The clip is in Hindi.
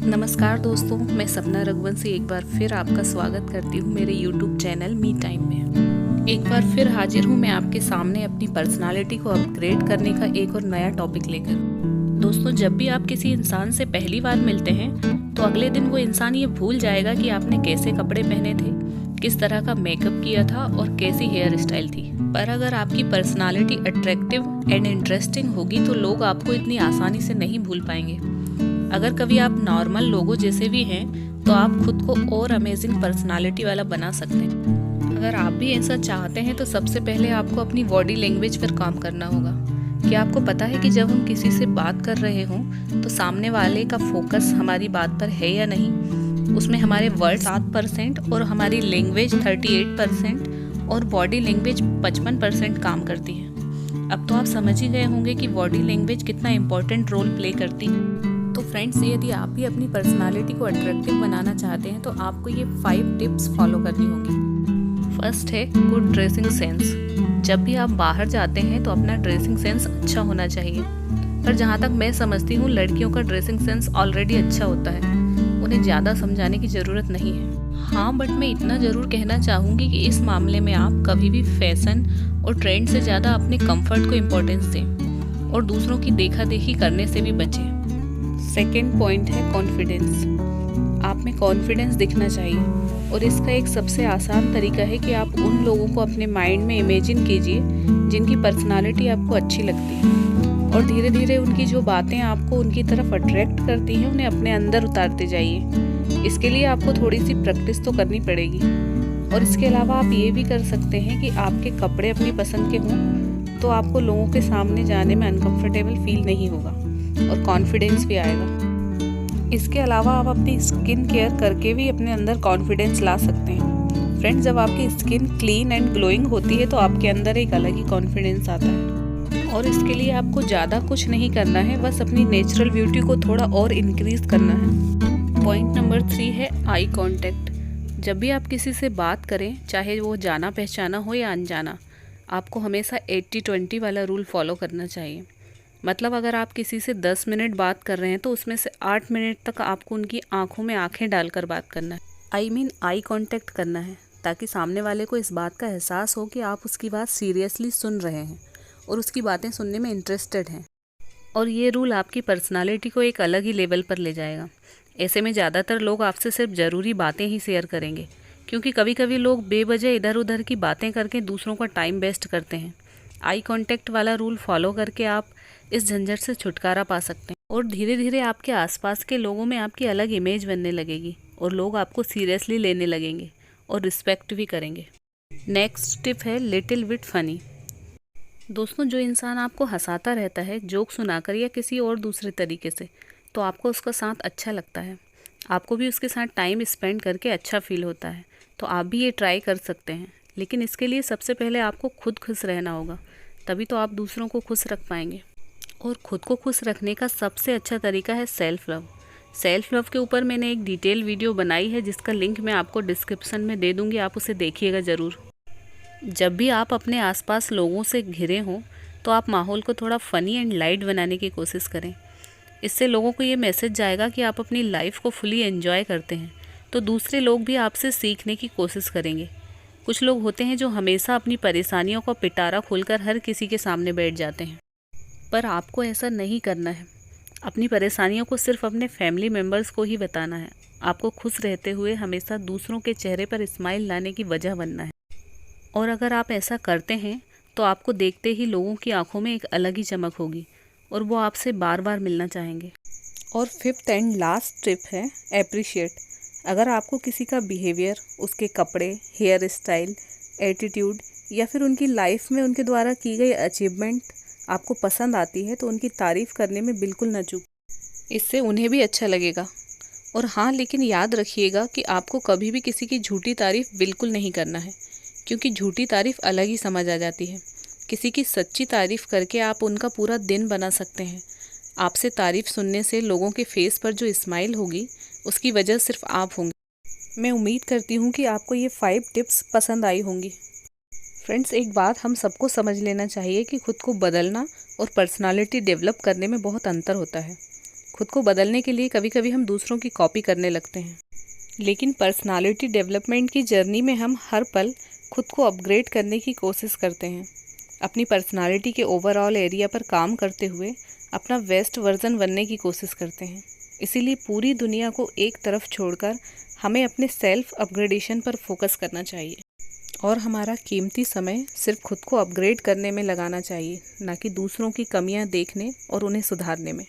नमस्कार दोस्तों, मैं सपना रघुवंशी एक बार फिर आपका स्वागत करती हूँ मेरे YouTube चैनल मी टाइम में। एक बार फिर हाजिर हूँ मैं आपके सामने अपनी पर्सनालिटी को अपग्रेड करने का एक और नया टॉपिक लेकर। दोस्तों, जब भी आप किसी इंसान से पहली बार मिलते हैं तो अगले दिन वो इंसान ये भूल जाएगा कि आपने कैसे कपड़े पहने थे, किस तरह का मेकअप किया था और कैसी हेयर स्टाइल थी। पर अगर आपकी पर्सनालिटी अट्रैक्टिव एंड इंटरेस्टिंग होगी तो लोग आपको इतनी आसानी से नहीं भूल पाएंगे। अगर कभी आप नॉर्मल लोगों जैसे भी हैं तो आप खुद को और अमेजिंग पर्सनालिटी वाला बना सकते हैं। अगर आप भी ऐसा चाहते हैं तो सबसे पहले आपको अपनी बॉडी लैंग्वेज पर काम करना होगा। क्या आपको पता है कि जब हम किसी से बात कर रहे हों तो सामने वाले का फोकस हमारी बात पर है या नहीं? उसमें हमारे वर्ड 7% और हमारी लैंग्वेज 38% और बॉडी लैंग्वेज 55% काम करती है। अब तो आप समझ ही गए होंगे कि बॉडी लैंग्वेज कितना इम्पोर्टेंट रोल प्ले करती है। तो फ्रेंड्स, यदि आप भी अपनी पर्सनालिटी को अट्रैक्टिव बनाना चाहते हैं तो आपको ये 5 टिप्स फॉलो करनी होगी। फर्स्ट है गुड ड्रेसिंग सेंस। जब भी आप बाहर जाते हैं तो अपना ड्रेसिंग सेंस अच्छा होना चाहिए। पर जहाँ तक मैं समझती हूँ लड़कियों का ड्रेसिंग सेंस ऑलरेडी अच्छा होता है, उन्हें ज़्यादा समझाने की ज़रूरत नहीं है। हाँ, बट मैं इतना ज़रूर कहना चाहूँगी कि इस मामले में आप कभी भी फैशन और ट्रेंड से ज़्यादा अपने कंफर्ट को इम्पोर्टेंस दें और दूसरों की देखा देखी करने से भी बचें। सेकेंड पॉइंट है कॉन्फिडेंस। आप में कॉन्फिडेंस दिखना चाहिए और इसका एक सबसे आसान तरीका है कि आप उन लोगों को अपने माइंड में इमेजिन कीजिए जिनकी पर्सनालिटी आपको अच्छी लगती है और धीरे धीरे उनकी जो बातें आपको उनकी तरफ अट्रैक्ट करती हैं उन्हें अपने अंदर उतारते जाइए। इसके लिए आपको थोड़ी सी प्रैक्टिस तो करनी पड़ेगी। और इसके अलावा आप ये भी कर सकते हैं कि आपके कपड़े अपनी पसंद के हों तो आपको लोगों के सामने जाने में अनकंफर्टेबल फील नहीं होगा और कॉन्फिडेंस भी आएगा। इसके अलावा आप अपनी स्किन केयर करके भी अपने अंदर कॉन्फिडेंस ला सकते हैं। फ्रेंड्स, जब आपकी स्किन क्लीन एंड ग्लोइंग होती है तो आपके अंदर एक अलग ही कॉन्फिडेंस आता है। और इसके लिए आपको ज़्यादा कुछ नहीं करना है, बस अपनी नेचुरल ब्यूटी को थोड़ा और इंक्रीज करना है। पॉइंट नंबर 3 है आई कॉन्टैक्ट। जब भी आप किसी से बात करें, चाहे वो जाना पहचाना हो या अनजाना, आपको हमेशा 80-20 वाला रूल फॉलो करना चाहिए। मतलब अगर आप किसी से 10 मिनट बात कर रहे हैं तो उसमें से 8 मिनट तक आपको उनकी आंखों में आंखें डालकर बात करना है। आई कांटेक्ट करना है, ताकि सामने वाले को इस बात का एहसास हो कि आप उसकी बात सीरियसली सुन रहे हैं और उसकी बातें सुनने में इंटरेस्टेड हैं। और ये रूल आपकी पर्सनालिटी को एक अलग ही लेवल पर ले जाएगा। ऐसे में ज़्यादातर लोग आपसे सिर्फ ज़रूरी बातें ही शेयर करेंगे, क्योंकि कभी कभी लोग बेवजह इधर उधर की बातें करके दूसरों का टाइम वेस्ट करते हैं। आई कांटेक्ट वाला रूल फॉलो करके आप इस झंझट से छुटकारा पा सकते हैं और धीरे धीरे आपके आसपास के लोगों में आपकी अलग इमेज बनने लगेगी और लोग आपको सीरियसली लेने लगेंगे और रिस्पेक्ट भी करेंगे। नेक्स्ट टिप है लिटिल बिट फनी। दोस्तों, जो इंसान आपको हंसाता रहता है जोक सुनाकर या किसी और दूसरे तरीके से, तो आपको उसका साथ अच्छा लगता है, आपको भी उसके साथ टाइम स्पेंड करके अच्छा फील होता है। तो आप भी ये ट्राई कर सकते हैं, लेकिन इसके लिए सबसे पहले आपको खुद खुश रहना होगा, तभी तो आप दूसरों को खुश रख पाएंगे। और ख़ुद को खुश रखने का सबसे अच्छा तरीका है सेल्फ़ लव। सेल्फ़ लव के ऊपर मैंने एक डिटेल वीडियो बनाई है जिसका लिंक मैं आपको डिस्क्रिप्शन में दे दूँगी, आप उसे देखिएगा ज़रूर। जब भी आप अपने आसपास लोगों से घिरे हों तो आप माहौल को थोड़ा फ़नी एंड लाइट बनाने की कोशिश करें। इससे लोगों को ये मैसेज जाएगा कि आप अपनी लाइफ को फुली एंजॉय करते हैं, तो दूसरे लोग भी आपसे सीखने की कोशिश करेंगे। कुछ लोग होते हैं जो हमेशा अपनी परेशानियों का पिटारा खोलकर हर किसी के सामने बैठ जाते हैं, पर आपको ऐसा नहीं करना है। अपनी परेशानियों को सिर्फ अपने फैमिली मेम्बर्स को ही बताना है। आपको खुश रहते हुए हमेशा दूसरों के चेहरे पर स्माइल लाने की वजह बनना है। और अगर आप ऐसा करते हैं तो आपको देखते ही लोगों की आंखों में एक अलग ही चमक होगी और वो आपसे बार बार मिलना चाहेंगे। और 5th एंड लास्ट टिप है एप्रिशिएट। अगर आपको किसी का बिहेवियर, उसके कपड़े, हेयर स्टाइल, एटीट्यूड या फिर उनकी लाइफ में उनके द्वारा की गई अचीवमेंट आपको पसंद आती है तो उनकी तारीफ़ करने में बिल्कुल न चूक, इससे उन्हें भी अच्छा लगेगा। और हाँ, लेकिन याद रखिएगा कि आपको कभी भी किसी की झूठी तारीफ़ बिल्कुल नहीं करना है, क्योंकि झूठी तारीफ़ अलग ही समझ आ जाती है। किसी की सच्ची तारीफ़ करके आप उनका पूरा दिन बना सकते हैं। आपसे तारीफ़ सुनने से लोगों के फेस पर जो स्माइल होगी उसकी वजह सिर्फ आप होंगे। मैं उम्मीद करती हूँ कि आपको ये 5 टिप्स पसंद आई होंगी। फ्रेंड्स, एक बात हम सबको समझ लेना चाहिए कि खुद को बदलना और पर्सनालिटी डेवलप करने में बहुत अंतर होता है। खुद को बदलने के लिए कभी कभी हम दूसरों की कॉपी करने लगते हैं, लेकिन पर्सनालिटी डेवलपमेंट की जर्नी में हम हर पल खुद को अपग्रेड करने की कोशिश करते हैं। अपनी पर्सनालिटी के ओवरऑल एरिया पर काम करते हुए अपना बेस्ट वर्जन बनने की कोशिश करते हैं। इसीलिए पूरी दुनिया को एक तरफ छोड़कर हमें अपने सेल्फ अपग्रेडेशन पर फोकस करना चाहिए और हमारा कीमती समय सिर्फ खुद को अपग्रेड करने में लगाना चाहिए, ना कि दूसरों की कमियां देखने और उन्हें सुधारने में।